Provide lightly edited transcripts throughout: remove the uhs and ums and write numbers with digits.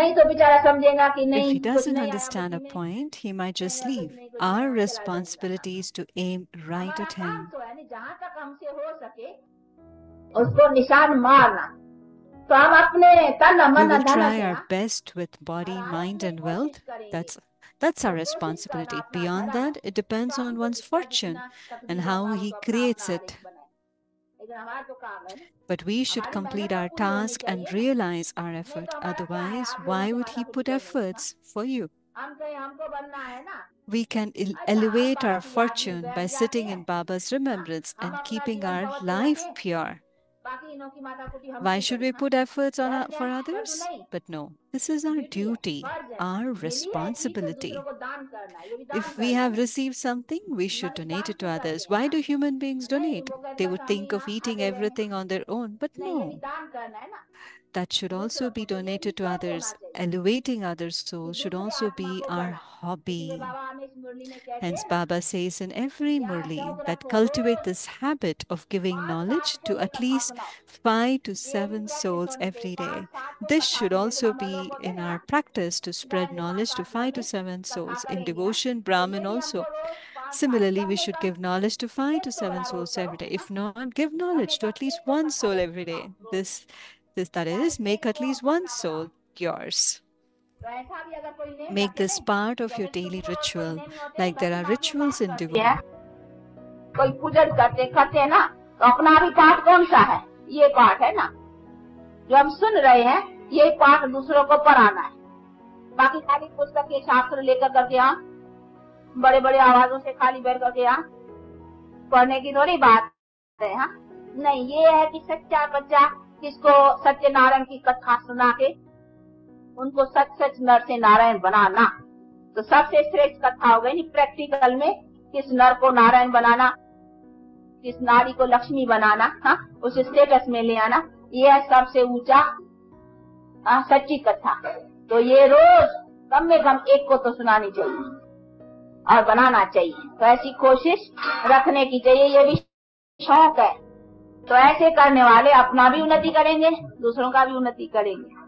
नहीं तो बेचारा समझेगा कि If नहीं he कुछ doesn't नहीं आया कुछ understand a नहीं, point, he might just कहेगा कुछ leave. नहीं कुछ नहीं Our हाँ चला जाएगा। responsibility is to aim right हमारा at काम him. तो है नहीं, जहां तक हमसे हो सके उसको निशान मारना। तो हम अपने तन We मन will धन try से our best with her body, हालत mind, में and कोशिश wealth. करेंगे। That's our तो कोशिश करना responsibility. अपना Beyond धर्म है, that, it depends काम on तो one's जितना fortune जितना and तकदीर how होगा वो he तो अपना creates अपना हर it. एक बनाए, लेकिन हमारा तो काम है ना, But we should हमारी complete मेहनत तो our पूरी होनी task and चाहिए ना। realize our नहीं तो effort. हमारा क्या है, Otherwise, आप लोगों why से would he माथा put कुटी करने की। हाँ, efforts for you? हम कहीं हमको बनना है ना। We can अच्छा अब elevate our बाकी आदमी fortune by बैठ जाते sitting in हैं। Baba's हाँ, remembrance हम and अपना keeping जीवन our कवच को life रखें, pure. बाकी इनों की माथा कुटी हम Why क्यों should करें। we हाँ, put efforts धर्म for है पर तो others? नहीं, But no, this is our duty है, duty, फर्ज है, our मिली है चीज तो दूसरों responsibility. को दान करना है, ये भी दान If we करना है have ना। received something, we should money donate दान it to क्यों करते others. हैं। Why हाँ, do human beings नहीं donate? वो कहते They बस would हम ही think of eating आगे रहें, everything on their own, but नहीं ये भी no. दान करना है ना That should also दूसरों be को, तो ये donated to निश्चय होना others. चाहिए Elevating others' कि souls should दूसरे also आत्मा be को our बढ़ाए। इसीलिए hobby. बाबा हमें इस मुरली में कहते Hence, हैं Baba says in every यहाँ Murli शौक that रखो cultivate rose this habit of giving 5-7 knowledge को to ये at least अपनाओ। 5 to 7 ये भी प्रैक्टिस souls होनी चाहिए, every day. 5-7 को This कथा should सुन, जैसे also हम लोग be होते in हैं our ना, practice to spread जाएंगे वहां knowledge to पार्टियों 5 to में 7 कथा souls. In करेंगे। यहाँ devotion, तो Brahmin ये भी also. हमको रोज 5-7 Similarly, कम we से should come give knowledge to 5 to एक तो 7 बड़ा रोज souls करो। every day. If हाँ, not, give कम knowledge से to कम at least एक तो one कथा soul रोज every सुनाओ day. रोज, This that चाहे is, make एक at को least one अपना बनाओ। soul yours. तो ऐसा भी अगर कोई नेम Make रखे this नहीं, part of your जैसे daily तुमको और कोई ritual, नेम नहीं होते नहीं, like there भक्ति are मार्ग में rituals काम in करते devotion. हैं, कोई पूजन करते करते हैं ना, तो अपना भी पाठ कौन सा है, ये पाठ है ना जो हम सुन रहे हैं, ये पाठ दूसरों को पढ़ाना है। बाकी खाली पुस्तक के शास्त्र लेकर करके यहाँ बड़े बड़े आवाजों से खाली बैठ करके यहाँ पढ़ने की थोड़ी बात है। हाँ, नहीं ये है कि सच्चा बच्चा किसको सत्यनारायण की कथा सुना के उनको सच सच नर से नारायण बनाना, तो सबसे श्रेष्ठ कथा हो गई नी प्रैक्टिकल में, किस नर को नारायण बनाना, किस नारी को लक्ष्मी बनाना, हाँ उस स्टेटस में ले आना, ये है सबसे ऊंचा सच्ची कथा। तो ये रोज कम में कम एक को तो सुनानी चाहिए और बनाना चाहिए, तो ऐसी कोशिश रखने की चाहिए, ये भी शौक है। तो ऐसे करने वाले अपना भी उन्नति करेंगे, दूसरों का भी उन्नति करेंगे।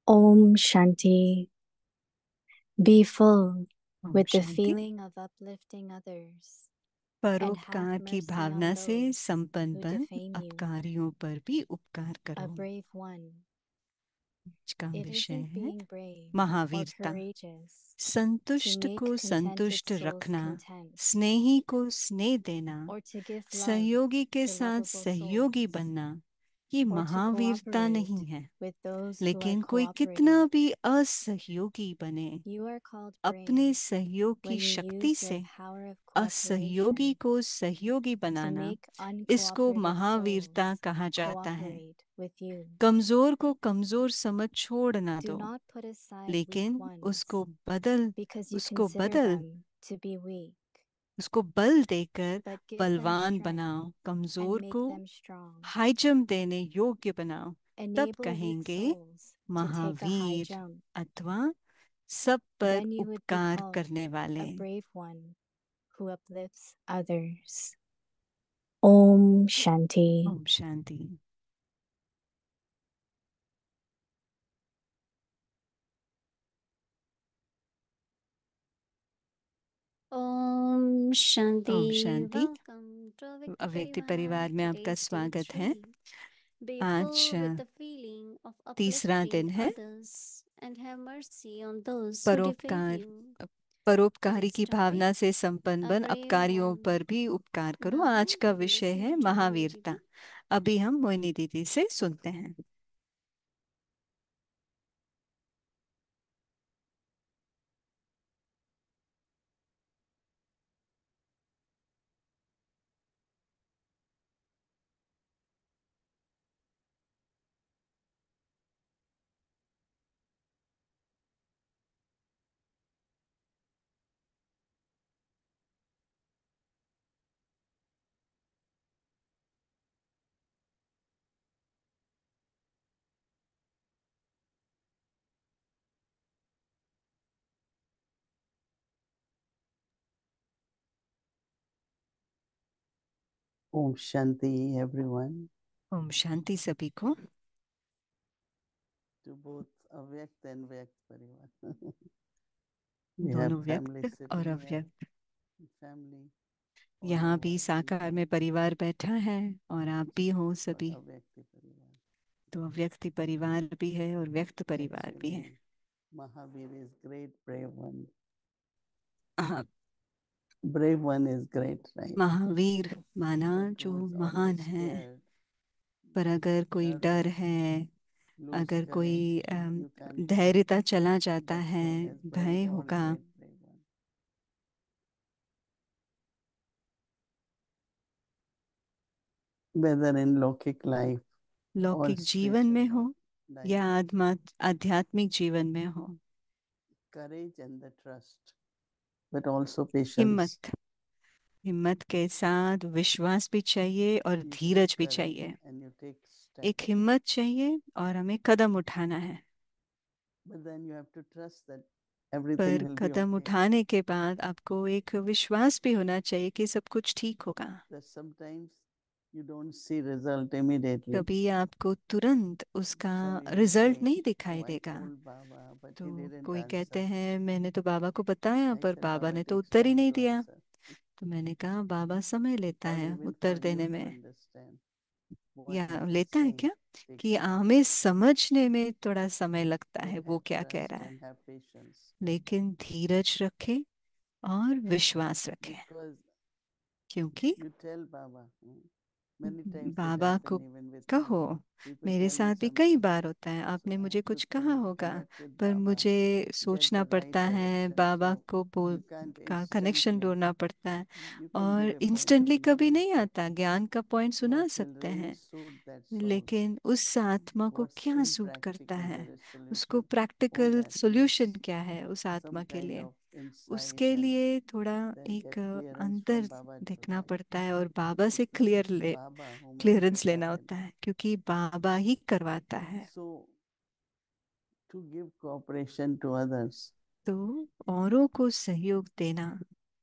Om Shanti. Be full Om with the Shanti. feeling of uplifting others and have परोपकार की mercy भावना on से those संपन्न who बन defame you. अपकारियों पर भी उपकार A करो। brave one. आज का It विषय isn't है being brave or महावीरता। courageous to संतुष्ट make को contented संतुष्ट souls रखना, content स्नेही को स्नेह देना, or to give love सहयोगी के to साथ lovable सहयोगी souls बनना, ये or to महावीरता cooperate नहीं है। with those who are लेकिन कोई कितना cooperative. भी असहयोगी बने, You are called अपने brave सहयोग की when you शक्ति use your से power of असहयोगी cooperation को सहयोगी to बनाना, make इसको uncooperative महावीरता souls कहा जाता है। cooperate with you. कमजोर को कमजोर समझ छोड़ ना Do दो, not put aside weak लेकिन ones उसको बदल because you उसको consider बदल them to be weak, उसको बल देकर but give them बलवान strength बनाओ, and कमजोर make को them strong. हाई जंप देने योग्य बनाओ, तब Enable weak कहेंगे souls to take a high Mahavir jump. अथवा सब पर Then you would be उपकार called करने वाले। a brave one who uplifts others. Om Shanti. Om Shanti. Shanti. Om Shanti. Welcome to Avyakti अव्यक्ति Parivar. परिवार में आपका Today's day स्वागत है। 3. Be आज full with the feeling of तीसरा uplifting दिन है। others and have mercy on those who defame परोपकार you. परोपकारी Today's की topic, भावना से संपन्न a बन brave अपकारियों one. पर भी उपकार करो। Now आज का we will विषय है listen to Moini महावीरता। Didi. अभी हम मोहिनी दीदी से सुनते हैं। Om Shanti, everyone. Om Shanti सभी को। To both Avyakt and Vyakt Parivar. We have दोनों family व्यक्त और sitting here. अव्यक्त। Family. all यहाँ over भी साकार में परिवार बैठा है और आप भी हो सभी। Avyakti Parivar. तो अव्यक्ति परिवार भी है और व्यक्त परिवार भी है। Actually, Mahavir is great, brave one. हाँ, Brave one is great, right? Mahavir माना But जो who is महान always है। scared, पर अगर कोई डर nervous, है, lose अगर कोई courage, you can't say धैर्यता चला जाता that है, soul is brave भय or होगा, great brave one. Whether in Lokik life or लौकिक जीवन में spiritual हो life, या आध्यात्मिक जीवन में हो। courage and the trust, but also patience. हिम्मत हिम्मत के साथ विश्वास भी चाहिए और You take धीरज भी courage चाहिए। and you take एक steps. हिम्मत चाहिए और हमें कदम उठाना है। But then you have to trust that everything पर will be कदम okay. उठाने के बाद आपको एक विश्वास भी होना चाहिए कि सब कुछ ठीक होगा। That sometimes you don't see result immediately. कभी आपको तुरंत उसका Some even रिजल्ट say, नहीं दिखाई "Oh, I देगा। told Baba, but तो he didn't कोई कहते answer." हैं मैंने तो बाबा को बताया I पर said, बाबा Baba ने तो takes उत्तर ही time नहीं to दिया। answer. तो मैंने कहा बाबा समय लेता Or है even उत्तर for you देने to में। understand what या he is लेता है saying क्या takes कि time. हमें समझने में थोड़ा समय लगता So है वो have क्या कह trust रहा है। and have patience. लेकिन धीरज रखे और विश्वास रखे, Because क्योंकि you tell Baba, many times it बाबा को happened even with me. कहो। People मेरे tell me साथ भी कई something. बार होता है, So आपने I मुझे have to कुछ कहा होगा connect with पर Baba, मुझे get सोचना the right पड़ता है, direction. बाबा So को बोल you can't का कनेक्शन instantly, ढूंढना पड़ता है। you can give और a point of इंस्टेंटली कभी knowledge. नहीं आता। ज्ञान का पॉइंट सुना What will सकते really हैं, suit that soul? लेकिन उस आत्मा को What's क्या सूट करता impractical, है, there is उसको solution. All practical that solution needs क्या है उस some आत्मा के kind लिए, of insight उसके and लिए थोड़ा then एक get clearance अंतर from Baba to देखना that. पड़ता है और बाबा से Because it's Baba who makes clearance it लेना happen. होता है, क्योंकि बाबा ही करवाता है। So to give cooperation to others, तो औरों को सहयोग देना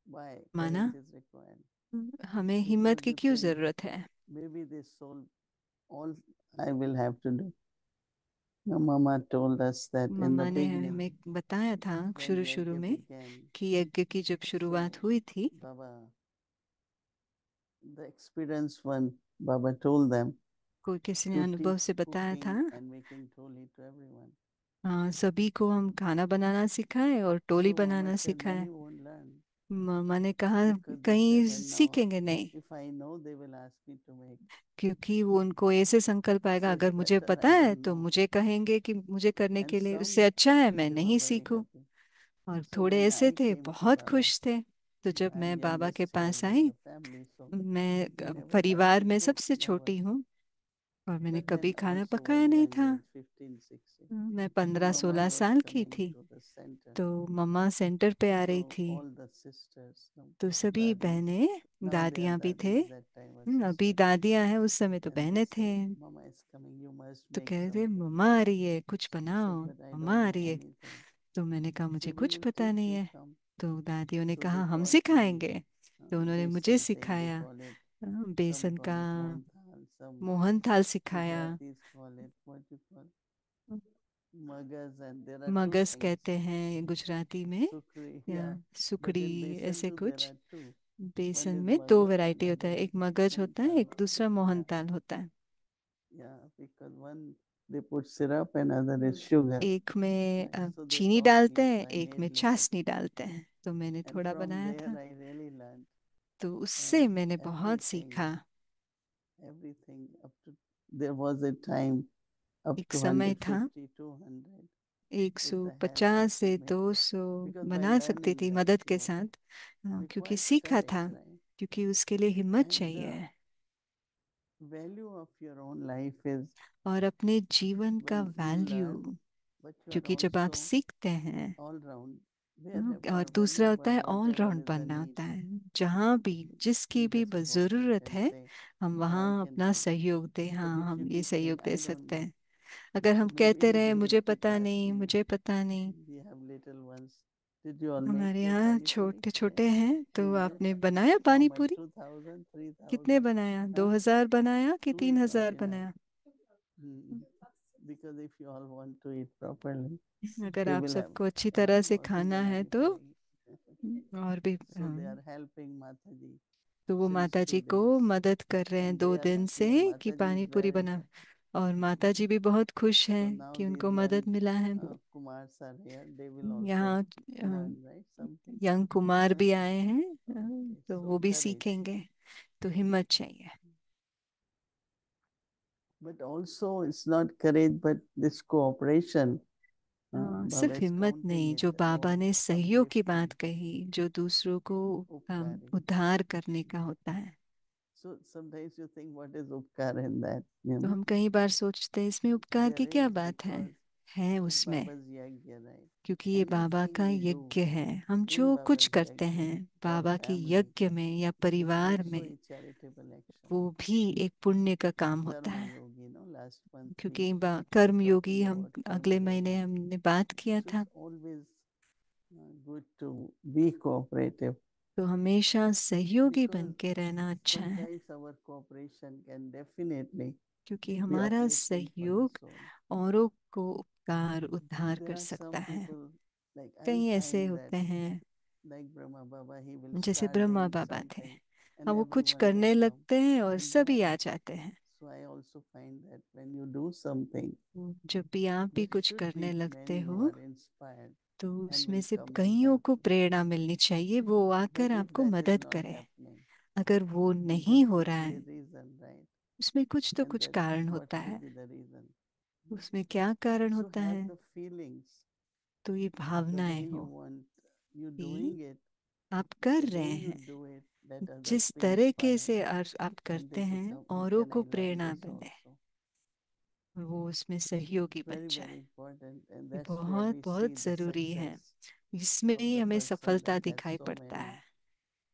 why माना courage is required? हमें हिम्मत Because की you क्यों think जरूरत है। maybe this soul, all I will have to do. Now, Mama told us that in the मम्मा ने beginning, हमें बताया था when शुरू शुरू Yajna में began, कि यज्ञ की जब so शुरुआत हुई थी, Baba, the experienced one, Baba told them कोई किसी ने to अनुभव teach से बताया था, cooking and making tholi to everyone. सभी को हम खाना बनाना सिखाएं और टोली So Mama बनाना said, सिखाएं। many won't learn मम्मा ने कहा because they कहीं said, and now सीखेंगे नहीं, if I know, they will ask me to make. क्योंकि वो उनको ऐसे संकल्प आएगा So it's अगर मुझे better पता I है don't तो know. मुझे कहेंगे कि मुझे करने And के लिए, some उससे अच्छा है मैं they were नहीं very सीखूं। happy. और So थोड़े when ऐसे I थे came to बहुत Baba, खुश थे। तो जब I'm मैं बाबा के youngest pass child in I, the family, so मैं we never had परिवार to में cook, सबसे Baba. छोटी हूँ और मैंने But कभी then खाना also पकाया one नहीं young था। age, 15, 16, मैं so 15-16 Mama was साल की coming थी। to the center. तो मम्मा सेंटर पे आ रही So थी। all the sisters, no, तो सभी dadis, बहनें, now they are दादियाँ भी थे। dadis, that time was अभी sisters. दादियाँ हैं, उस समय तो Then they बहनें थे। say, Mama is coming, you must तो make कह रहे थे something. मम्मा आ रही है कुछ I बनाओ, said, but I mamma don't uh know रही है। anything. तो मैंने कहा मुझे So we कुछ will पता teach नहीं you, है। come. तो दादियों ने So they कहा हम taught me सिखाएंगे। तो उन्होंने मुझे besan thing, they सिखाया। call it. Some बेसन call का it mohan thal, some Mohan थाल सिखाया। Gujaratis call it, what you call, magas, and there are two मगस things. कहते हैं गुजराती में, Sukri, या yeah. But in सुकड़ी, besan ऐसे too, there कुछ। are two. बेसन One is में दो magaj, वैरायटी होता है, another एक is मगज होता है, एक mohantal. दूसरा मोहनताल होता है। Yeah, because one they put syrup and other is sugar, एक में right? So they चीनी taught डालते me, हैं, so I एक में made little. चाशनी डालते हैं, तो मैंने And थोड़ा from बनाया there था। I really learned तो उससे मैंने बहुत everything, सीखा। everything up to, there was a time up एक to समय था 150, 200 with the help of 150 से made. 200 Because by बना सकती learning थी that मदद के you साथ, क्योंकि requires सीखा courage, था, right? क्योंकि उसके लिए हिम्मत And the चाहिए। value of your own life is और अपने जीवन का when you value, learn, but you are क्योंकि जब आप also सीखते हैं, all round. और Wherever, दूसरा होता whenever, है all whatever round is the बनना need, होता है, जहाँ भी जिसकी you भी just cooperate ज़रूरत and है, say, हम I वहाँ can अपना do. सहयोग दें। But हाँ, if हम you ये keep saying, सहयोग दे I don't सकते know, हैं। अगर हम so maybe कहते you रहे do it मुझे पता because नहीं, मुझे पता नहीं। we have little ones. Did you all make हमारे your यहाँ pani puri? छोटे छोटे हैं, तो Invest आपने बनाया how पानी much? पूरी? 2,000, कितने 3,000? बनाया? Huh? 2000 बनाया कि 2,000, 3000 yeah. बनाया? Mm. Because if you all want to eat properly, अगर they आप will have सबको अच्छी a तरह lot से more खाना है Biryani तो puri. और भी So they are helping Mataji तो वो since माता जी 2 को days. मदद कर रहे हैं And they 2 are दिन से happy and कि Mataji is पानी पूरी very बना। happy. और माता जी भी बहुत खुश So हैं now कि these उनको मदद young मिला है। Kumars are here. They will also यहाँ learn, right? Something. Young Kumar Huh? भी आए हैं, Okay. तो So वो भी courage. सीखेंगे। तो हिम्मत चाहिए। But also it's not courage, but this cooperation. Baba सिर्फ is हिम्मत counting नहीं, it. जो बाबा Oh, ने सहयोग की बात uplifting, कही, जो दूसरों को upkari. उद्धार करने का होता है। So sometimes you think, what is upkar in that? तो हम कई बार सोचते हैं इसमें उपकार There की क्या is बात because है it's उसमें, Baba's yagya, right? क्योंकि ये बाबा Anything का we do यज्ञ है। हम in जो कुछ Baba's करते yagya हैं for बाबा के family यज्ञ में या is परिवार also में, a charitable action. वो भी एक पुण्य का काम होता Karma है। yogi, no? Last month we क्योंकि were कर्म योगी, talking हम about karma अगले महीने yogi. हमने बात किया So था। it's always good to be cooperative तो हमेशा सहयोगी बन because के रहना अच्छा है, sometimes our cooperation can definitely क्योंकि be हमारा uplifting for the सहयोग soul. औरों को उपकार उद्धार There कर are सकता some है। people, like I कई ऐसे find that, होते हैं, like Brahma Baba, he will जैसे start ब्रह्मा doing बाबा थे। something and हाँ, वो कुछ everyone will करने come. लगते हैं और And सभी that, आ जाते हैं। so I also find that when you do something, जब भी आप भी there कुछ should करने be लगते many who हो, are inspired तो and उसमें will से come and कईयों help को you. प्रेरणा मिलनी चाहिए, वो आकर But if आपको that is मदद not करे। happening, अगर वो there नहीं हो should रहा be a है, reason, right? उसमें कुछ तो And कुछ that कारण what होता should है। be the reason? उसमें क्या कारण So होता have है? the feelings, तो ये the way भावनाएं you हो want, you कि doing it, आप the कर way रहे you हैं, do it, that others जिस feel तरीके inspired से आप and करते they say, हैं, how औरों can को I learn प्रेरणा this बने, also? वो उसमें सहयोगी बन Very, very जाए। important. And ये that's where बहुत we see बहुत the जरूरी है। success इसमें of ही the हमें person सफलता that has दिखाई so पड़ता many है।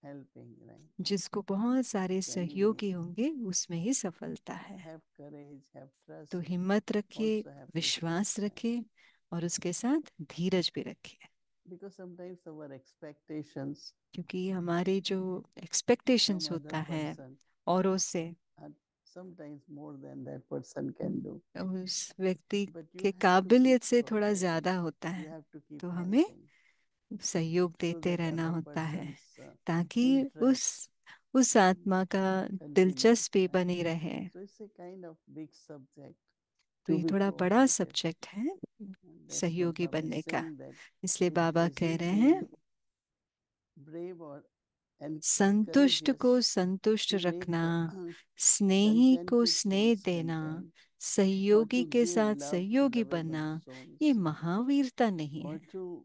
helping, right? जिसको बहुत सारे When we सहयोगी होंगे, उसमें ही सफलता है। have courage, have तो trust, हिम्मत रखिए, also have patience, विश्वास right? रखिए, और उसके साथ धीरज भी रखिए। Because sometimes our expectations क्योंकि हमारे जो from एक्सपेक्टेशंस other होता है person औरों से, are sometimes more than that person can do. उस व्यक्ति But you के have to keep काबिलियत से थोड़ा cooperating. ज्यादा होता You है। have to keep तो हमें helping सहयोग so देते that रहना other होता है, person's ताकि interest उस आत्मा का continue, दिलचस्पी right? बनी रहे। So it's a kind of big subject तो to ये be थोड़ा बड़ा cooperative. सब्जेक्ट है And that's what सहयोगी Baba is बनने का। saying, that इसलिए if बाबा is कह he रहे हैं, being brave or and संतुष्ट को courageous संतुष्ट to make रखना, the स्नेही content को to स्नेह cause देना, content, or सहयोगी to के give साथ love to सहयोगी lovable बनना, ये souls, महावीरता नहीं or है। to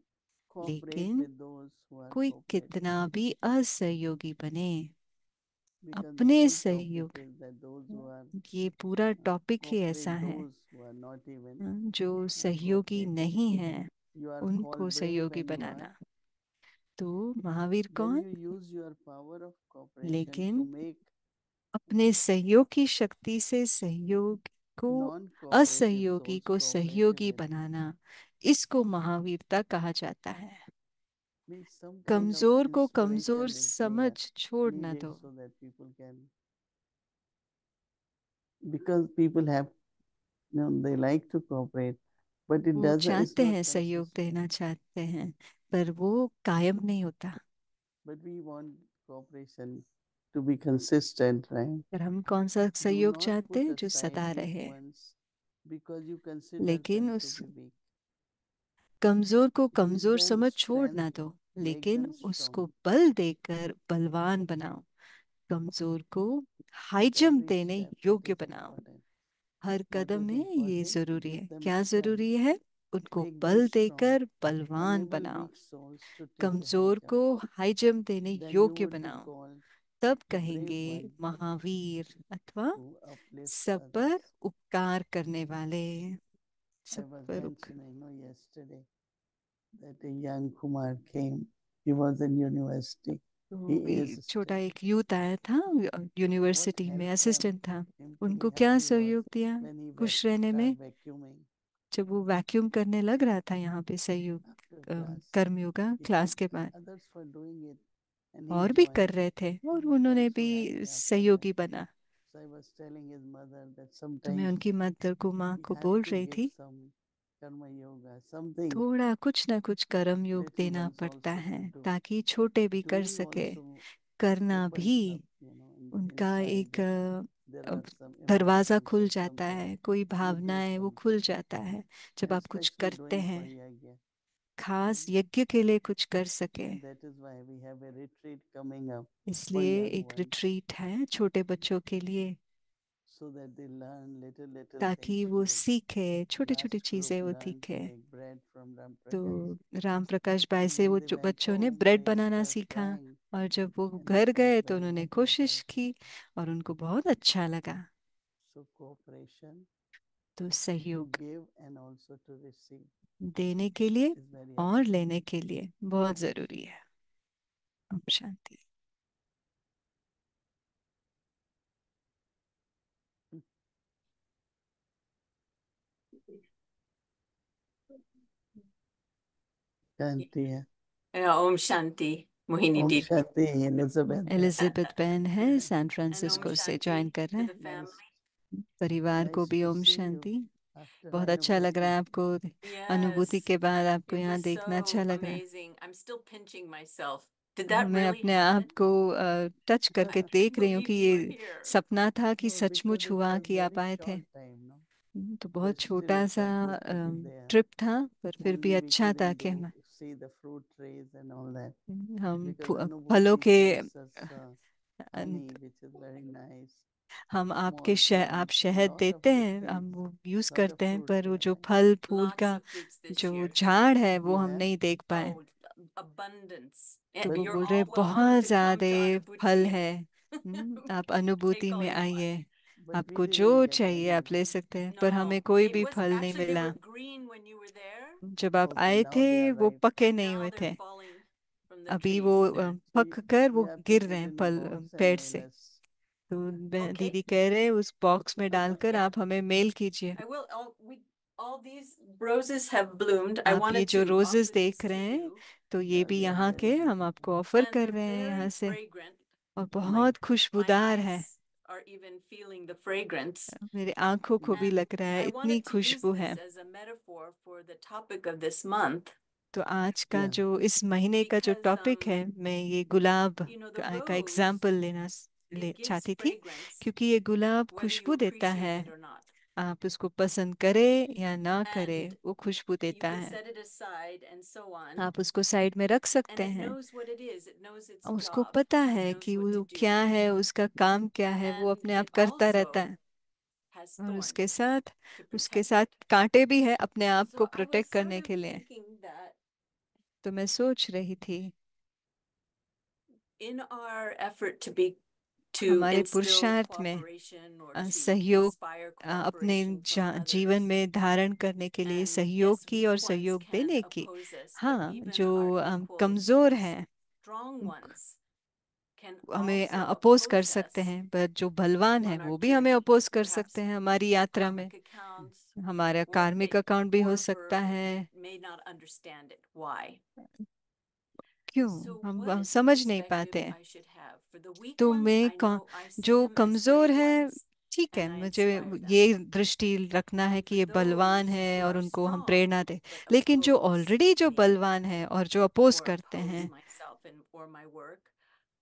cooperate लेकिन with those who are कोई cooperating. कितना भी असहयोगी बने, Because the अपने whole topic सहयोग, is that those who are ये पूरा टॉपिक ही ऐसा cooperate, है। those who are not even जो सहयोगी cooperating, नहीं है, you are उनको called brave सहयोगी and you are, बनाना। तो महावीर when कौन? you use your power of cooperation to लेकिन make अपने सहयोग की शक्ति से सहयोग को, non-cooperative असहयोगी souls को cooperative सहयोगी with you. बनाना, इसको महावीरता कहा जाता है। Means some kind of कमजोर को कमजोर inspiration is समझ there, छोड़ना needed दो। so that people can, because people have, they like to cooperate, but it वो doesn't, it's चाहते not हैं, सहयोग consistent. देना चाहते हैं, पर वो कायम नहीं होता। But we want cooperation to be consistent, right? पर हम कौन सा Do सहयोग not चाहते put हैं? जो aside सदा weak रहे। ones because you consider लेकिन them to उस be weak. कमजोर को Give कमजोर them समझ छोड़ ना strength, दो, make लेकिन them उसको strong. बल देकर बलवान बनाओ। कमजोर को हाई जंप Every देने step it योग्य is बनाओ। important. Her What Kadam is में ये important? जरूरी Give है। them क्या strength, जरूरी है? उनको make them बल strong, देकर बलवान enable बनाओ। weak souls to take the high कमजोर को jump. हाई जंप देने Then you योग्य would be बनाओ। called तब the brave कहेंगे one महावीर, अथवा who uplifts सब others. पर उपकार करने वाले। I सब was पर mentioning, yesterday that a young Kumar came. He was in university. He is छोटा still. एक यूथ आया था, What यूनिवर्सिटी में helped असिस्टेंट था। him to उनको be क्या happy was सहयोग दिया when he खुश रहने में? started vacuuming जब वो वैक्यूम करने लग रहा था यहाँ पे सहयोग after class. कर्मयोगा He class could के see बाद, others were doing it and he और भी joined. कर रहे थे और He उन्होंने felt so भी happy after that. सहयोगी बना। So I was telling his mother that तो मैं sometimes उनकी मदर को, माँ we को have बोल to रही give थी, some karma yoga, something. थोड़ा कुछ ना कुछ कर्म योग Little देना ones पड़ता also है to do. ताकि छोटे भी कर Doing सके। also करना opens भी up, उनका inside एक there अ, are some दरवाजा emotions खुल or जाता something. है, कोई You do भावनाएं वो something, खुल जाता है जब आप कुछ especially करते doing for हैं, yagya. खास यज्ञ के लिए कुछ कर सके। And that is why we have a retreat coming up for इसलिए young एक ones, रिट्रीट है छोटे बच्चों के लिए, so that they learn little ताकि things वो today. सीखे, छोटी छोटी Last group चीजें वो learned to सीखे। make bread from Ram तो Prakash. राम प्रकाश भाई And से when वो they जो went बच्चों ने home, bread they banana start सीखा, trying और जब वो and it घर was गए तो very उन्होंने happy कोशिश for की them. और उनको बहुत अच्छा लगा। So cooperation तो to सहयोग give and also to receive देने के लिए is very और important. लेने के लिए बहुत जरूरी है। ओम शांति। Shanti है। Om Shanti, Mohini Om Didi. Shanti, Elizabeth है। एलिजाबेथ बहन है, सैन And Om फ्रांसिस्को से Shanti ज्वाइन कर रहे to हैं। the family. परिवार को Nice भी to Om see you Shanti. after बहुत अच्छा लग रहा Anubhuti. है आपको, अनुभूति Yes, के बाद आपको it यहाँ was देखना अच्छा so लग रहा है। amazing. I'm still pinching myself. Did that मैं really अपने happen? आप को टच I करके can't देख रही हूँ believe कि you were ये here. सपना था कि No, because सचमुच it हुआ was कि आप very आए थे। short time, no? तो But बहुत still छोटा it सा was good to be there. Trip था, पर फिर भी Only we अच्छा था couldn't कि हम see the fruit trees and all that हम because फलों Anubhuti के sends us honey, अंत- which is very nice. हम आपके Small आप seeds, शहद lot of देते good हैं, हम things, वो यूज lot of करते हैं, fruits पर वो we जो like. फल फूल Lots का of fruits this जो year. झाड़ है वो You हम have? नहीं देख पाए। Oh, abundance. तो वो You're बोल रहे all welcome बहुत to come ज्यादा to फल Anubhuti है, and आप take अनुभूति all में you want. आइए, But we आपको जो didn't get चाहिए any. आप ले सकते हैं, पर No, हमें कोई it भी was फल नहीं actually they मिला। were green when you were there. जब आप Okay, आए now थे they are वो ripe. पके नहीं Now हुए they're थे, falling from the अभी वो trees. They're So पक कर you वो have to गिर put रहे हैं in a फल box and पेड़ mail से। us. तो okay. दीदी कह रहे हैं उस बॉक्स में डालकर Yeah. आप हमें मेल कीजिए। I will. All these roses have bloomed. I आप ये wanted जो to रोजेस offer these देख to रहे हैं, you, तो ये Yeah, भी they are यहाँ very के हम beautiful. आपको ऑफर and कर they're रहे हैं यहाँ very से, fragrant. और Oh my, बहुत My खुशबूदार है। eyes are even feeling the fragrance. मेरे आंखों को भी And लग रहा है, I इतनी wanted to use खुशबू है। this as a metaphor for the topic of this month तो आज का Yeah. जो इस महीने का जो because टॉपिक है, मैं ये गुलाब the का rose, एग्जाम्पल लेना it gives चाहती थी, fragrance क्योंकि ये गुलाब whether you खुशबू देता appreciate है। it or not. आप उसको पसंद करें या ना करें, And वो खुशबू you देता can है। set it aside and so on. आप उसको साइड में रख And सकते it हैं, knows what it is. It knows its उसको job. पता It है knows कि what to वो do. क्या है, उसका काम क्या है, वो And अपने आप it करता रहता also है। has और thorns to उसके protect साथ it. कांटे भी है अपने आप को So I was protect sort करने of के लिए। thinking that तो मैं सोच रही थी, in our effort to हमारे instill पुरुषार्थ में cooperation or to सहयोग inspire अपने cooperation from जीवन others. में धारण करने के लिए And सहयोग yes, की weak और ones सहयोग can देने की। oppose us, but हाँ, even जो our equals, कमजोर the हैं, strong ones, can हमें also अपोज कर oppose सकते us हैं, पर जो बलवान है on our वो भी हमें journey, अपोज कर सकते perhaps हैं हमारी through यात्रा में। karmic accounts, हमारा or कार्मिक अकाउंट भी हो सकता है। we may not understand it. Why? क्यों So हम what समझ नहीं perspective पाते। I should have for the weak तो ones? I know I see जो them as कमजोर brave है, ones ठीक है, and I मुझे inspire them. ये दृष्टि रखना है And कि for ये बलवान those है who और are उनको हम strong प्रेरणा दे। but लेकिन जो oppose ऑलरेडी जो me बलवान है और जो अपोज or करते oppose हैं, myself and or my work,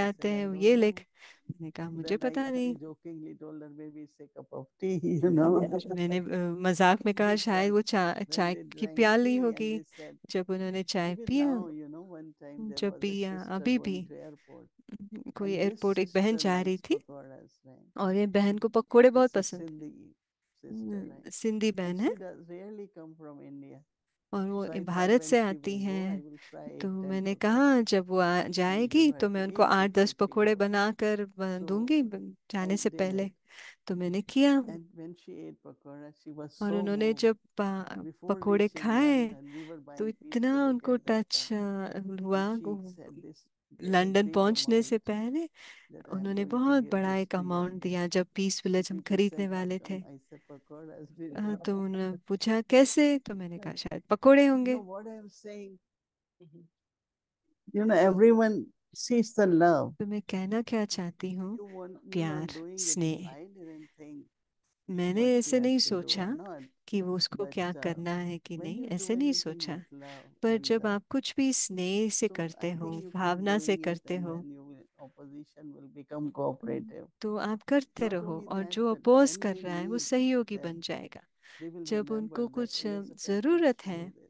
आते हैं, ये लिख, मैंने कहा मुझे Then पता I नहीं। jokingly told her, maybe it's a cup of tea, you know. मैंने मजाक में कहा They शायद drank, वो then चाय they की drank प्याली tea and होगी। they said, जब उन्होंने चाय even पिया, now, one time there जब was a पिया sister अभी भी, going to airport कोई and this एयरपोर्ट एक बहन sister जा रही likes थी pakoras, right? और ये बहन को पकोड़े बहुत It's a पसंद Sindhi sister, right? थे। सिंधी And बहन है she does rarely come from India. और वो So I thought Bharat when से she आती will go, I हैं। will fry तो 8-10 मैंने pakoras कहा जब वो and give जाएगी her तो to मैं उनको eat 8-10 before she पकोड़े goes. बनाकर So दूंगी जाने I से did it. पहले। तो मैंने किया And when she ate pakora, she was और so उन्होंने moved. जब Before पकोड़े reaching खाए London, we were तो buying इतना pizza उनको at that टच time. हुआ। And वो she said this, gave a London big पहुंचने amount से पहले that I am उन्होंने going to बहुत give बड़ा this एक to अमाउंट Yasmin. दिया जब पीस विलेज हम People खरीदने said, how वाले थे। come? I said, pakoras will come. तो उन्होंने पूछा कैसे, तो मैंने कहा शायद पकोड़े होंगे। What I am saying, everyone sees the love. तो मैं कहना क्या चाहती हूँ, You are प्यार doing it. स्नेह। I didn't think मैंने what she ऐसे has नहीं to do or सोचा not. कि वो उसको But क्या करना है कि when नहीं, you do ऐसे नहीं anything सोचा। with love पर and जब आप कुछ भी स्नेह से so करते I हो, think you keep भावना से doing it करते and हो, then opposition will become cooperative. तो आप करते Not रहो only और that, जो but अपोज when कर they रहा है वो need सहयोगी that, बन जाएगा। they will जब remember उनको that कुछ Elizabeth used जरूरत to है do this.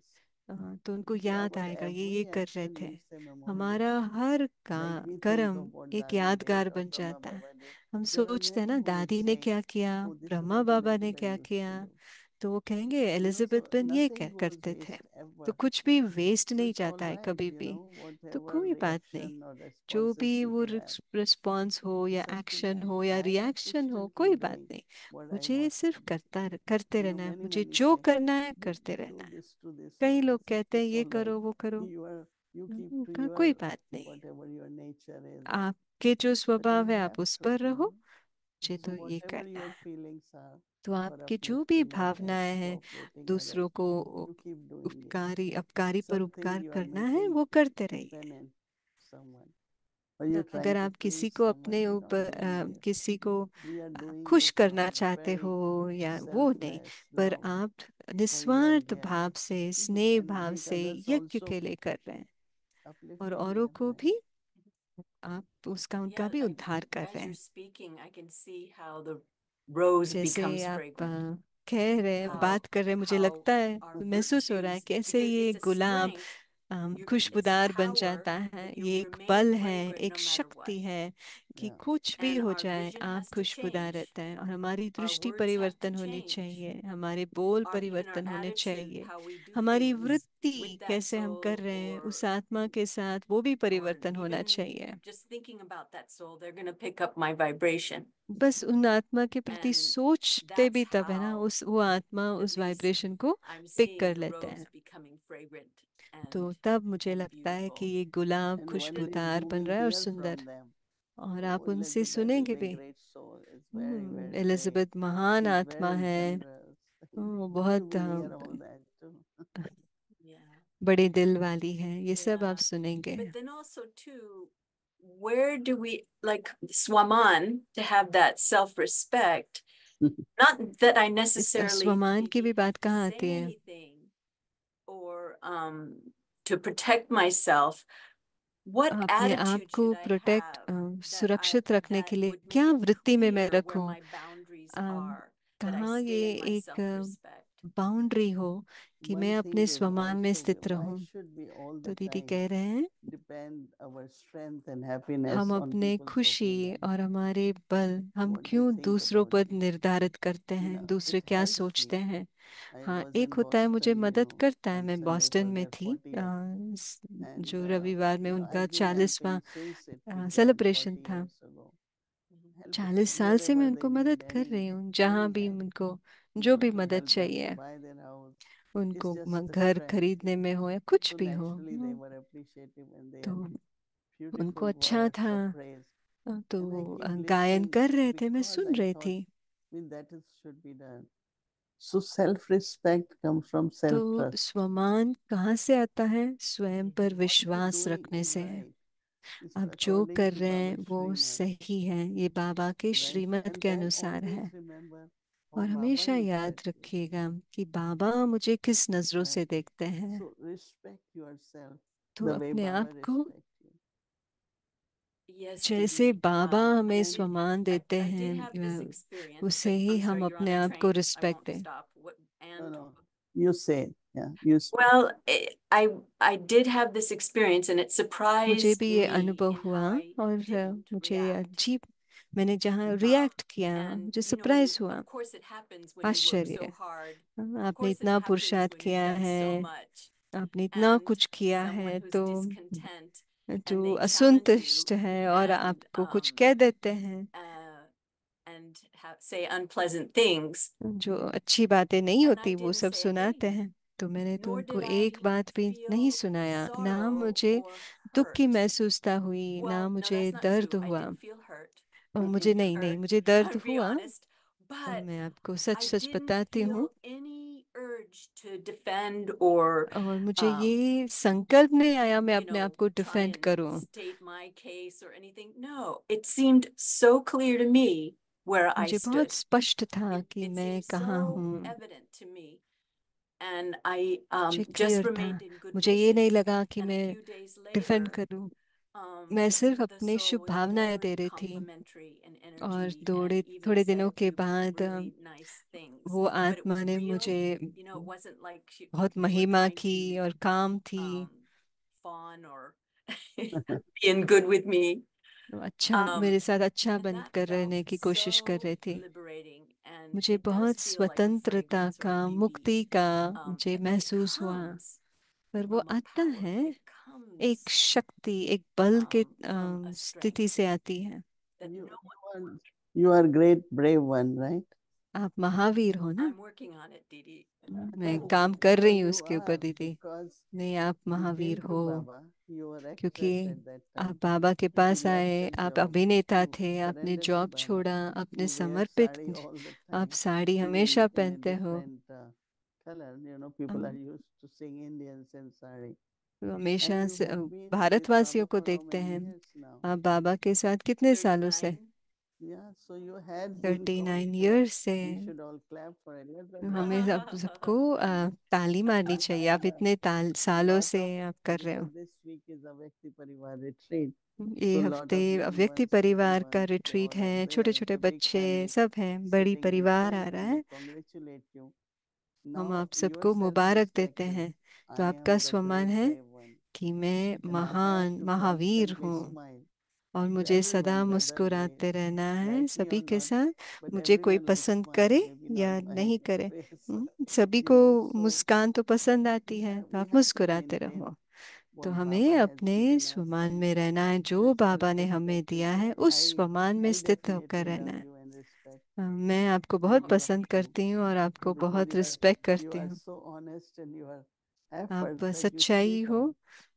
तो उनको So याद our आएगा ये every कर रहे action थे। leaves a memorial. हमारा हर Like we think कर्म of what एक Dadi did यादगार or बन Brahma जाता है। Baba did. हम There were सोचते हैं many ना who would दादी ने say, क्या किया, oh, this is Brahma what बाबा ने Elizabeth क्या used to किया, do. तो वो कहेंगे So एलिजाबेथ बेन ये nothing क्या goes करते थे। waste तो ever. कुछ भी वेस्ट So नहीं it's all जाता है right, कभी भी। तो whatever कोई बात नहीं, reaction or जो भी responses वो people have. रिस्पॉन्स हो या It's up to action them. हो या I have to रिएक्शन हो, still कोई keep बात doing नहीं। what I मुझे want सिर्फ to do. करते रहना है, Many, मुझे many जो say, करना है do, करते do, रहना do है। this, do this. So कई I लोग said, कहते हैं it's ये all right. करो वो करो। You keep to कहा कोई your, बात नहीं, whatever your nature is. आपके जो But you स्वभाव है have आप उस to, पर रहो, मुझे So तो ये whatever करना your है। feelings are तो for आपके जो भी uplifting others, भावनाएं हैं, cooperating others, दूसरों को you keep doing it. उपकारी अपकारी पर Something उपकार you are करना है making वो करते रहिए। happen in someone. Or you're अगर trying to आप किसी please को someone, अपने you're not ऊपर doing it. किसी को We are doing खुश it करना from चाहते हो very या वो नहीं, selfless पर love आप for your निस्वार्थ guest. भाव से, स्नेह And भाव greet से others यज्ञ also, के लिए कर रहे हैं और uplifting औरों them, को right? भी आप उनका Yeah, भी उद्धार कर as रहे you're हैं। speaking, I can see how the rose जैसे becomes आप fragrant. कह रहे हैं, How बात कर रहे हैं, मुझे how लगता है, our महसूस हो रहा है virtues, कैसे because ये it's a gulab strength, it's खुशबूदार बन power, जाता है। but you ये एक remain बल है, fragrant एक no matter what. शक्ति है कि Yeah. कुछ भी And हो our जाए vision आप has to खुशबूदार change. रहते हैं। और हमारी Our दृष्टि words have to परिवर्तन होनी change. चाहिए, हमारे बोल Even our परिवर्तन होने attitude, चाहिए, how we do हमारी things वृत्ति with that कैसे हम कर soul, रहे हैं or उस आत्मा के साथ, वो भी परिवर्तन होना even चाहिए। just thinking about that soul, they're going to pick up my vibration. बस उन आत्मा के प्रति And सोचते that's भी तब है ना, how वो आत्मा at उस least वाइब्रेशन को I'm पिक seeing कर the लेते rose हैं। becoming fragrant तो and तब मुझे and लगता है कि beautiful. ये गुलाब And one day खुशबूदार you बन will रहा है और hear सुंदर। from them. और Oh, आप उनसे Elizabeth सुनेंगे is a भी। great soul. It's very, very great. Elizabeth महान She's आत्मा very है, generous. You बहुत will hear all that too. Yeah. बड़े दिल वाली है, ये सब आप Yeah. सुनेंगे। But then also too, where do we like Swaman to have that self-respect? Not that I इस necessarily स्वमान की भी need बात to कहाँ say आती है। anything or to protect myself. What अपने आप attitude को should I प्रोटेक्ट have सुरक्षित रखने that के लिए would make क्या it वृत्ति में मैं clear where रखूं, my boundaries um, are, that I कहाँ stay ये in my एक self-respect? बाउंड्री हो कि One मैं thing अपने is स्वमान में also, स्थित why रहूं। should we all तो the दीदी time कह रहे हैं depend our strength and happiness हम on अपने people's खुशी opinion? और हमारे बल हम What they क्यों think दूसरों about पर me. निर्धारित करते You हैं, know, दूसरे it क्या helps सोचते me. हैं। I हाँ, was एक in होता है मुझे Boston, मदद करता है। on मैं Sunday बॉस्टन for में their थी 40th. And, जो रविवार में I've उनका been 40वां helping since it began celebration 40 था। years ago. Helping 40 साल से मैं wherever उनको they मदद need कर रही हूँ, जहाँ any भी help, उनको जो भी to मदद help them to चाहिए, buy their house. It's उनको just a घर strength. खरीदने में हो या कुछ So भी हो। naturally they were appreciative and तो their उनको beautiful अच्छा words था, of praise. तो And I keep गायन listening कर रहे थे, मैं because सुन I रही thought, थी। that should be done. So self-respect comes from तो self-trust. स्वमान कहाँ से आता है? स्वयं पर What you're विश्वास doing रखने is से। right. It's आप जो according कर to रहे हैं Baba's वो Srimad, सही है, ये बाबा के right? श्रीमत And के then अनुसार always है। remember how और Baba हमेशा looks याद at you, रखिएगा कि बाबा मुझे किस नजरों से right? देखते हैं। So respect yourself तो the way अपने Baba आप को respects you. Yes, जैसे Didi. बाबा हमें And स्वमान देते I did हैं, have this experience, उससे but ही I'm हम sorry, you're on अपने a आप को train. I रिस्पेक्ट won't दें। stop. What No, and no. You say it. Yeah, you speak. well, I did have this experience, and it मुझे surprised भी ये me अनुभव in हुआ how I और didn't मुझे react. अजीब, मैंने जहाँ रिएक्ट किया And मुझे you know, when surprise you, हुआ, of course, it happens when you work so आश्चर्य। hard. Of आपने course, it इतना happens पुरुषार्थ when you've किया done है, so much. आपने इतना And कुछ किया someone है, who's तो discontent and जो they challenge you असंतुष्ट है और and आपको कुछ कह देते हैं, say unpleasant things. जो अच्छी बातें नहीं And I होती वो didn't सब say a सुनाते thing, हैं, तो मैंने तो nor उनको did एक I बात भी नहीं feel सुनाया। ना sorrow मुझे or दुख की hurt. महसूसता हुई, ना Well, no, मुझे that's not दर्द true. I हुआ। did feel hurt. और I did मुझे feel नहीं नहीं hurt. मुझे दर्द I'll be हुआ, honest. और But मैं आपको सच I सच didn't बताती हूँ। feel any urge to defend or और मुझे um, ये संकल्प नहीं आया मैं you अपने know, आप को try डिफेंड and करूं। state my case or anything. No, it seemed so clear to me where I मुझे बहुत stood. स्पष्ट था कि It मैं seemed कहाँ so हूँ, evident to me. And I मुझे just क्लियर था। remained in good मुझे ये नहीं wishes. लगा कि And a मैं few days डिफेंड later, करूं, मैं सिर्फ the अपनी soul शुभ was भावनाएं दे very रही थी। complimentary in और energy and थोड़े even थोड़े said दिनों a के few बाद really nice things. वो But it आत्मा was ने real. मुझे You know, it wasn't like बहुत they were महिमा trying की to और काम थी। fawn or be in good with me. अच्छा, मेरे साथ अच्छा And बन that कर felt रहने की कोशिश कर so रहे थे। liberating. And मुझे it does बहुत feel like a स्वतंत्रता fragrance or का, a beauty. मुक्ति का मुझे But it महसूस हुआ। comes पर वो from a आता power. है It comes एक शक्ति, एक बल के from a स्थिति strength से आती है। that You, no you are, you are great, brave one, right? आप महावीर हो ना? I'm working on it, Didi. मैं काम कर No, रही हूँ you उसके ऊपर are, दीदी। because नहीं, आप you महावीर came to हो, Baba, you were क्योंकि actress at that आप time. बाबा के पास You आए, accept आप your office, अभिनेता you थे, आपने surrender to जॉब Baba. छोड़ा, आपने You wear समर्पित, sari all the आप time, साड़ी in हमेशा in a पहनते हो। different color. You know, people are used to seeing Indians in sari. तो And हमेशा you have been with भारतवासियों Baba को for how देखते many हैं। years now? आप बाबा के साथ कितने सालों से? 39. Yeah, so you had him 39 also. Years से। We should all clap for Elizabeth. हमें सबको ताली मारनी चाहिए। आप इतने सालों Lot से of, आप कर रहे हो। because this week is a Vyakti Parivar retreat. ये So lot हफ्ते of young व्यक्ति ones, little परिवार का ones, they retreat all are है, छोटे there. It's छोटे a big बच्चे family सब हैं, बड़ी sitting in परिवार आ train रहा and they है। congratulate you. हम Now आप your सबको मुबारक देते self-respect is, हैं। तो I आपका am the स्वमान great है brave one. कि मैं And I have महान to महावीर constantly हूँ, smile और to मुझे सदा everyone, whether they मुस्कुराते रहना है like me सभी or के not, साथ। but मुझे कोई everyone will पसंद smile, करे maybe not या my नहीं करे, face. सभी You को know, so मुस्कान तो पसंद आती we है, have तो we आप have to मुस्कुराते maintain रहो। तो what हमें Baba has अपने given us, स्वमान and में रहना है, जो that बाबा ने हमें self-respect is दिया है there. उस स्वमान में I स्थित होकर definitely रहना love है। you and respect मैं आपको बहुत all of पसंद you, करती हूँ और आपको because बहुत रिस्पेक्ट you करती are हूँ। so honest, and your आप efforts that you सच्चाई speak हो, out,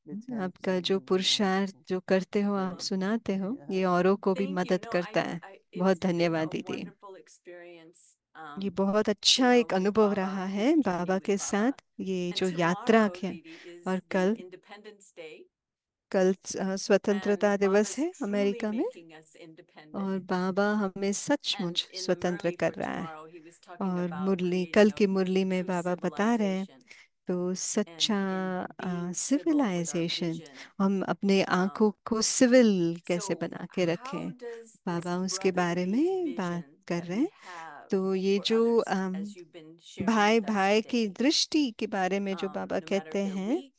which helps आपका जो everyone पुरुषार्थ also. जो करते हो, आप Well, सुनाते हो, Yeah. ये औरों को भी thank you. मदद No, करता है। बहुत it's been धन्यवाद a दीदी। wonderful experience. ये बहुत To अच्छा go एक with अनुभव Baba, रहा है this journey बाबा with के Baba. साथ, ये And जो यात्रा tomorrow, है। Didi, is और the कल Independence Day. कल And स्वतंत्रता दिवस Baba's है truly अमेरिका में, making us independent. और बाबा हमें And सचमुच in the स्वतंत्र Murli कर for रहा है। tomorrow, he was talking और about मुरली, creating कल a की मुरली में true बाबा बता रहे हैं, civilization. तो And सच्चा in being civil with our civilization, vision. हम अपने आंखों को सिविल कैसे So बना के how रखें, does this बाबा उसके बारे brotherly में बात vision कर that रहे we हैं। have तो ये for जो others, as you've been sharing भाई with us भाई की today, दृष्टि के बारे में जो बाबा no matter कहते if they're हैं, weak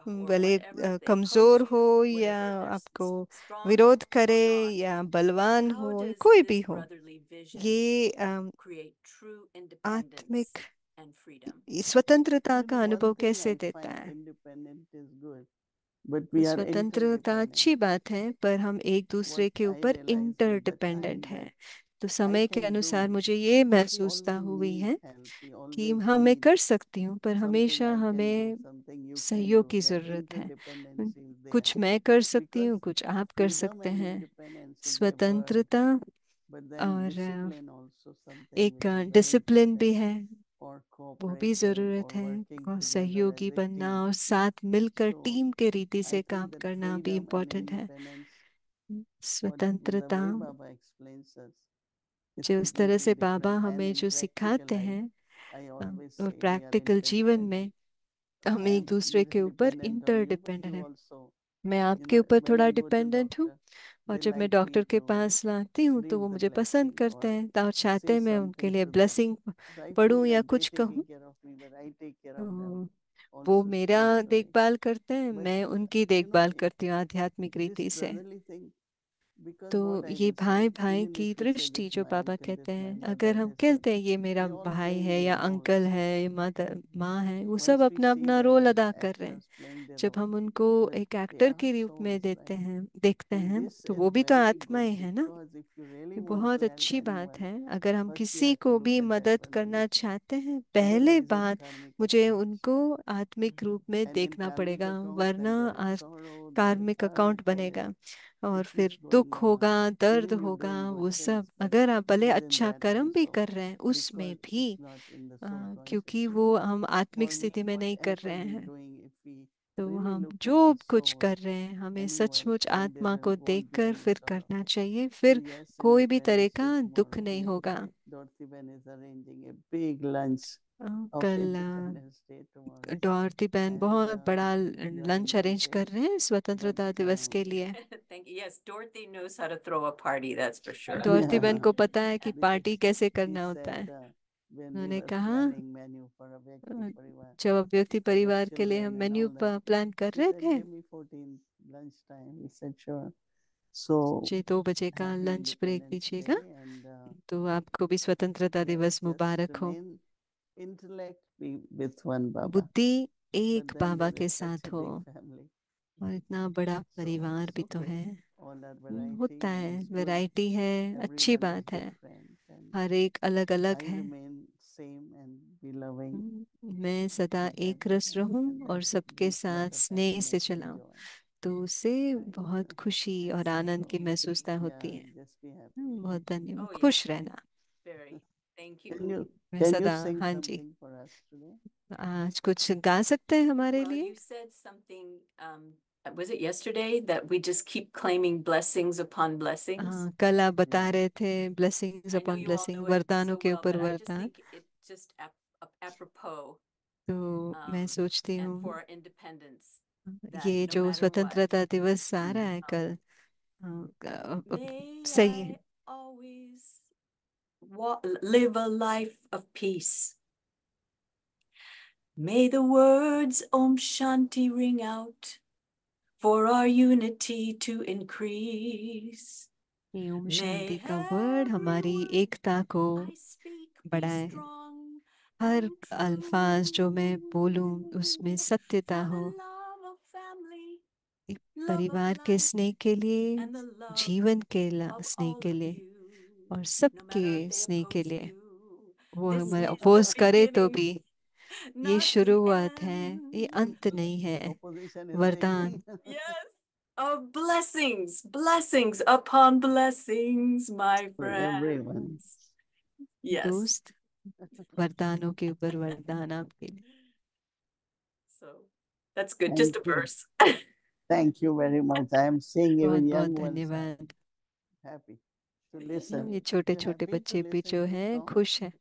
or भले whatever, if they कमजोर oppose हो you, या whatever, they're आपको strong विरोध or करे not, या बलवान how हो, does कोई this भी हो, brotherly vision ये create true आत्मिक independence and freedom? स्वतंत्रता You know, का one अनुभव thing कैसे I देता find है। independent is good, but तो we are स्वतंत्रता interdependent. अच्छी बात है, पर हम एक What दूसरे के I ऊपर realize with the interdependent time that हैं। तो I समय के can अनुसार do, मुझे ये but we महसूसता always हुई need है help. We कि always हाँ, मैं need कर सकती हूँ, पर something हमेशा I can do, हमें something you can सहयोग do. की That जरूरत है। interdependency is there. कुछ मैं कर सकती Because हूँ, कुछ आप कर freedom सकते and हैं। independence is a word, स्वतंत्रता but then और discipline also something एक which is very डिसिप्लिन भी important है, for वो भी cooperative जरूरत or है। working और together सहयोगी as a बनना team. और साथ मिलकर So टीम के रीति I से काम think that करना भी freedom and इम्पोर्टेंट है। independence, what the स्वतंत्रता, way Baba explains us, is जो उस तरह completely से बाबा different. And हमें in जो practical सिखाते life, हैं, I अ, always और say we are प्रैक्टिकल जीवन interdependent. में हम I एक am दूसरे के little ऊपर dependent on you, but interdependent you हैं। also. मैं आपके ऊपर When थोड़ा I go to डिपेंडेंट हूँ, doctor, और they जब मैं like me डॉक्टर के to पास लाती हूँ तो read वो the मुझे पसंद blessing करते or हैं, तो चाहते say हैं मैं उनके something लिए to them. Blessing So I feel पढूं या like they कुछ taking कहूँ। care of me, but I take care of them तो वो also मेरा spiritually. देखभाल करते हैं, But मैं उनकी you know, देखभाल करती हूँ आध्यात्मिक this रीति से। brotherly thing, because तो what I ये was भाई saying, भाई even की if we say दृष्टि this जो my पापा uncle, कहते this my हैं, mother, अगर हम this कहते हैं ये मेरा they all भाई playing है their या अंकल roles. है या मदर माँ है, वो सब Once we अपना see अपना them रोल as अदा कर रहे हैं। actors playing their जब role, हम उनको but एक they एक्टर are के रूप में souls, देते right? हैं, देखते And हैं, this तो is वो भी तो very good आत्मा ही है ना। because if you really ये want बहुत to help अच्छी बात anyone, है। अगर हम first you किसी have to को look भी at that मदद brotherly करना thing. चाहते हैं, Otherwise, पहले it's बात karmic मुझे accounts. उनको आत्मिक रूप में And in देखना karmic पड़ेगा, accounts, वरना when there is आज sorrow, there is कार्मिक hurt, अकाउंट pain, बनेगा और it फिर keeps going दुख होगा, on. दर्द Even you're होगा, doing good वो things, सब। but अगर आप भले within अच्छा that कर्म भी also, कर रहे हैं उसमें because भी, it's not in the soul क्योंकि consciousness. वो हम आत्मिक For स्थिति में नहीं कर whatever रहे we're हैं। doing, if we तो really हम look at जो the कुछ soul, कर रहे हैं हमें anyone, सचमुच then आत्मा there को won't be देखकर any फिर sorrow. करना चाहिए, So फिर yes, कोई भी तरह Independence का Day दुख tomorrow, नहीं होगा। Dorothy Ben is arranging a big lunch of कल Independence Day tomorrow. डॉर्ती बहन And बहुत बड़ा you are lunch arrange invited. कर रहे हैं स्वतंत्रता But दिवस के लिए। Thank you. Yes, Dorothy knows how to throw a party, that's for sure. डॉर्ती बहन को पता है कि because पार्टी कैसे she करना होता said है। when we उन्होंने were कहा planning menu for a Vyakti Parivar जब अब व्यक्ति for the परिवार के लिए हम children and menu all that, plan कर she रहे said, थे, give me 14 lunchtime. We said, sure. So मुझे 2 बजे का happy लंच ब्रेक Independence दीजिएगा। Day. And तो आपको भी स्वतंत्रता yes, दिवस just मुबारक हो। remain intellect be with one Baba. बुद्धि But एक then बाबा there के is such साथ a हो, big family. और इतना बड़ा So परिवार it's भी तो okay. है। All are variety होता है, and it's good. वैरायटी है, अच्छी Everyone is बात है। different. And हर एक अलग अलग I है। remain same and be loving मैं सदा with एक रस everyone रहूं and और that सबके gives साथ lot of स्नेह से happiness and चलाऊं, joy. तो उससे Right? बहुत खुशी और आनंद की So महसूसता होती yeah, है। just be happy. बहुत धन्यवाद, Oh, yeah, खुश रहना। very. Thank you. Can you मैं can you सदा, sing हाँ जी, something for us today? आज कुछ गा सकते हैं हमारे Well, लिए? you said something, was it yesterday that we just keep claiming blessings upon blessings? हाँ, कल आप बता Yeah. रहे थे blessings I know upon you all blessing, know it वरदानों so के well, ऊपर but I just वरदान। think it just apropos तो मैं सोचती and हूँ for our independence that ये no जो matter what, स्वतंत्रता दिवस आ रहा है um, कल, may सही है। I always live a life of peace. May the words Om Shanti ring out for our unity to increase. कि ओम May शांति का वर्ड हमारी every एकता को word I speak be बढ़ाए। strong हर and अल्फाज जो मैं बोलूं true उसमें सत्यता for the हो, love of family, एक love of परिवार के life, स्नेह के लिए, and the love जीवन के of स्नेह all के of लिए you. और No सबके matter if they स्नेह के oppose लिए। you, वो this हमें is अपोज the करे तो beginning, भी ये not the शुरुआत है, ये end. अंत नहीं है। Opposition is वरदान beginning. Yes, of blessings, blessings upon blessings, my For everyone. friends. Yes. दोस्त, वरदानों के ऊपर वरदान आपके लिए। So that's good. Thank Just a you. verse. Thank you very much. I am seeing बहुत even बहुत young ones are धन्यवाद। happी to listen. ये छोटे You छोटे happy to बच्चे भी listen जो to हैं song? खुश हैं।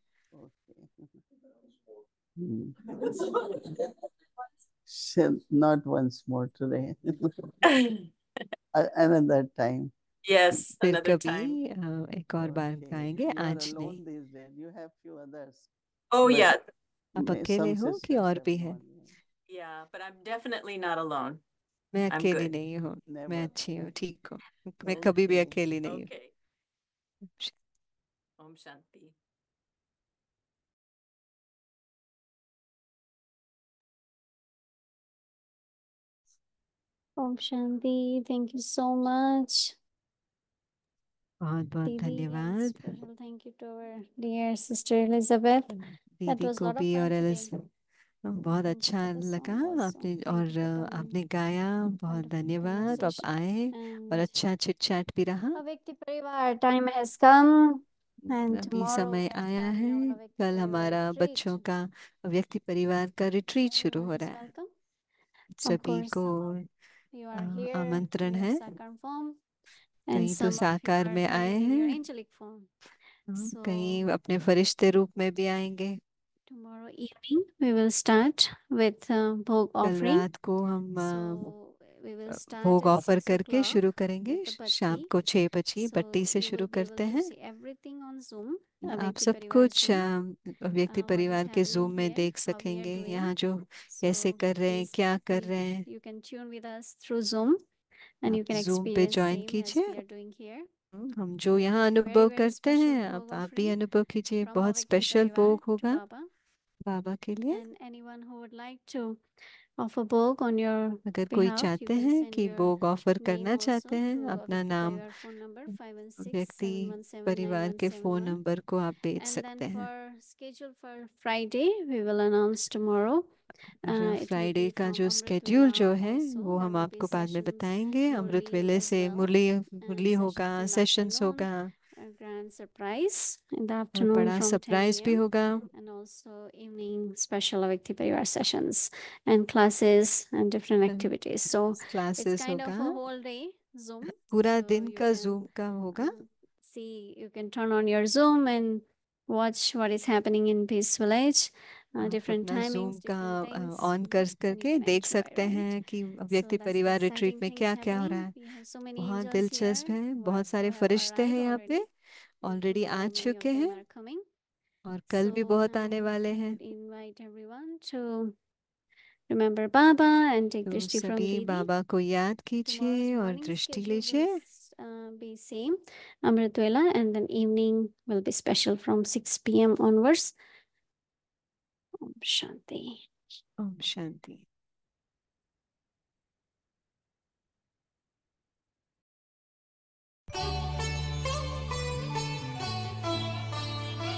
Okay. Not once more today. Another time. Yes, फिर another कभी time. एक और बार Okay. गाएंगे, You are आज नहीं। alone these days. You have few others. Oh, But yeah. आप अकेले some हो कि sisters और have भी है? gone. Yeah, but I'm definitely not alone. मैं I'm अकेली good. नहीं हूँ, मैं Never. अच्छी हूँ, ठीक हूँ, मैं कभी भी Okay. अकेली नहीं हूँ। Okay. Om Shanti. Om Shanti. Thank you so much. बहुत बहुत Didi, and धन्यवाद special thank you to our dear sister Elizabeth. That दीदी was a को lot of भी fun और today. बहुत Thank you अच्छा for the लगा song also. आपने, Thank और you for coming. आपने गाया, बहुत Wonderful धन्यवाद। आप conversation. आए और And अच्छा चिट चैट भी रहा। Avyakti Parivar, time has come. And अभी tomorrow समय we have आया starting है, our Avyakti कल Parivar हमारा retreat. बच्चों का व्यक्ति परिवार का रिट्रीट शुरू Everyone हो is रहा है। welcome. Of सभी course, को you are here आमंत्रण in your है। Sakar form. And कहीं तो some of you साकार are में आए coming in your हैं, angelic form. So कहीं अपने फरिश्ते रूप में भी आएंगे। tomorrow evening we will start with Bhog कल offering. रात को हम So we will start भोग at ऑफर 6 करके o'clock शुरू करेंगे। with the शाम batti. को 6 बजे So बत्ती से you शुरू will be able करते to हैं। see everything on Zoom, आप Vyakti सब Parivar कुछ Zoom, व्यक्ति what is परिवार के happening जूम में here, देख how we are सकेंगे। doing. यहाँ जो कैसे So कर रहे हैं, please क्या कर रहे हैं। you can tune with us through Zoom and you आप can जूम पे experience ज्वाइन same as कीजिए। we are doing here. हम जो यहाँ Very, अनुभव very करते special हैं bhog आप भी offering अनुभव कीजिए। from बहुत Vyakti स्पेशल Parivar भोग to होगा Baba. बाबा के लिए। And anyone who would like to offer bhog on your अगर कोई behalf, you चाहते can हैं send कि your भोग ऑफर name करना also चाहते हैं, to अपना Vyakti नाम Parivar phone number व्यक्ति परिवार के फोन 516-719-9171. नंबर को आप भेज And सकते then हैं। for schedule for Friday, we will announce tomorrow. और It will फ्राइडे be का from जो Amrit स्केड्यूल Vela जो है also. वो There हम will be आपको बाद में sessions, बताएंगे। अमृत Murli वेले as से well, मुरली and मुरली होगा, sessions in the sessions afternoon. होगा A grand surprise in the और afternoon बड़ा from 10 सरप्राइज भी a.m. होगा and also evening special Vyakti Parivar sessions and classes and different activities. So it's classes kind of होगा। a whole day Zoom. पूरा So दिन you का can zoom का होगा। see, you can turn on your Zoom and watch what is happening in Peace Village. आप Different अपना zoom timings, का different things, on कर and you करके can देख enjoy, सकते right? हैं कि So व्यक्ति that's the परिवार exciting रिट्रीट में thing is क्या क्या हो रहा happening. है। We have so many बहुत angels दिलचस्प here है। who बहुत सारे have फरिश्ते हैं arrived यहाँ पे, already. And ऑलरेडी आ tomorrow many चुके of them हैं are coming. और कल भी So बहुत आने वाले I हैं। would invite everyone to remember Baba and take तो Drishti from सभी Didi. बाबा को याद Tomorrow's कीजिए और morning दृष्टि schedule लीजिए। will be same, Amrit Vela, and then evening will be special from 6 p.m. onwards. Om Shanti. Om Shanti.